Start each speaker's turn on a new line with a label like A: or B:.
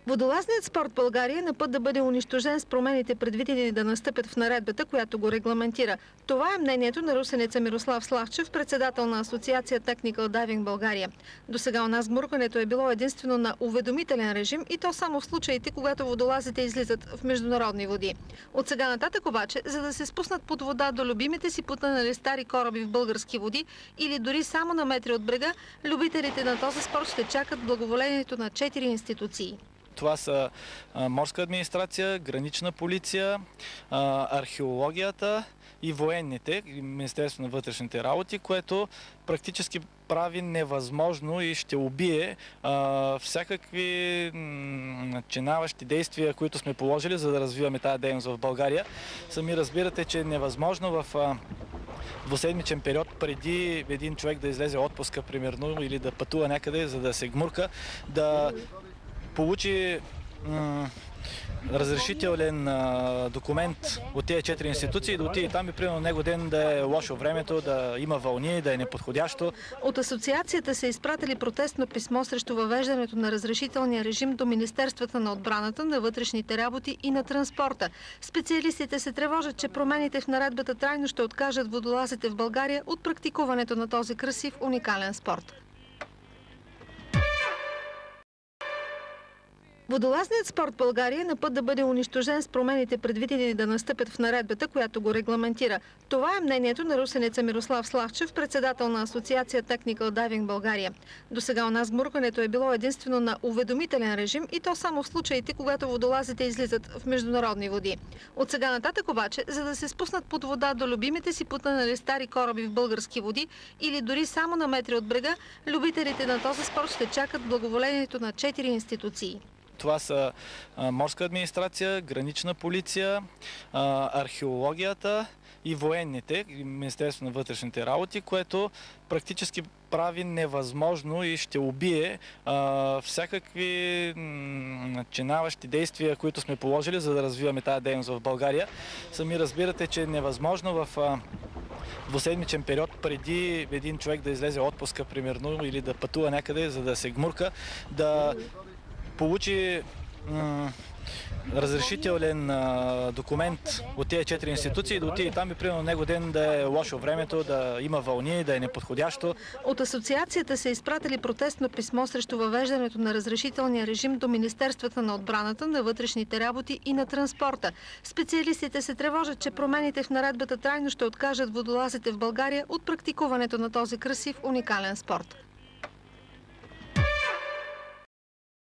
A: Водолазният спорт в България е на път да бъде унищожен с промените, предвидени да настъпят в наредбата, която го регламентира. Това е мнението на русенеца Мирослав Славчев, председател на Асоциация Technical Diving България. До сега у нас гмуркането е било единствено на уведомителен режим и то само в случаите, когато водолазите излизат в международни води. От сега нататък обаче, за да се спуснат под вода до любимите си потънали стари кораби в български води или дори само на метри от брега, любителите на този спорт ще чакат благоволението на 4 институции.
B: Това са морска администрация, гранична полиция, археологията и военните, Министерство на вътрешните работи, което практически прави невъзможно и ще убие всякакви начинаващи действия, които сме положили, за да развиваме тази дейност в България. Сами разбирате, че е невъзможно в двуседмичен период, преди един човек да излезе отпуска, примерно, или да пътува някъде, за да се гмурка, да получи разрешителен документ от тези 4 институции, да отиде там и примерно него ден да е лошо времето, да има вълни, да е неподходящо.
A: От асоциацията са изпратили протестно писмо срещу въвеждането на разрешителния режим до Министерствата на отбраната, на вътрешните работи и на транспорта. Специалистите се тревожат, че промените в наредбата трайно ще откажат водолазите в България от практикуването на този красив, уникален спорт. Водолазният спорт в България е на път да бъде унищожен с промените, предвидени да настъпят в наредбата, която го регламентира. Това е мнението на русенеца Мирослав Славчев, председател на Асоциация Technical Diving България. До сега у нас гмуркането е било единствено на уведомителен режим и то само в случаите, когато водолазите излизат в международни води. От сега нататък обаче, за да се спуснат под вода до любимите си потънали стари кораби в български води или дори само на метри от брега, любителите на този спорт ще чакат благоволението на 4 институции.
B: Това са морска администрация, гранична полиция, археологията и военните, Министерство на вътрешните работи, което практически прави невъзможно и ще убие всякакви начинаващи действия, които сме положили, за да развиваме тази дейност в България. Сами разбирате, че е невъзможно в двуседмичен период, преди един човек да излезе отпуска, примерно, или да пътува някъде, за да се гмурка, да получи разрешителен документ от тези 4 институции, да отиде там и примерно него ден да е лошо времето, да има вълни, да е неподходящо.
A: От асоциацията са изпратили протестно писмо срещу въвеждането на разрешителния режим до Министерствата на отбраната, на вътрешните работи и на транспорта. Специалистите се тревожат, че промените в наредбата трайно ще откажат водолазите в България от практикуването на този красив, уникален спорт.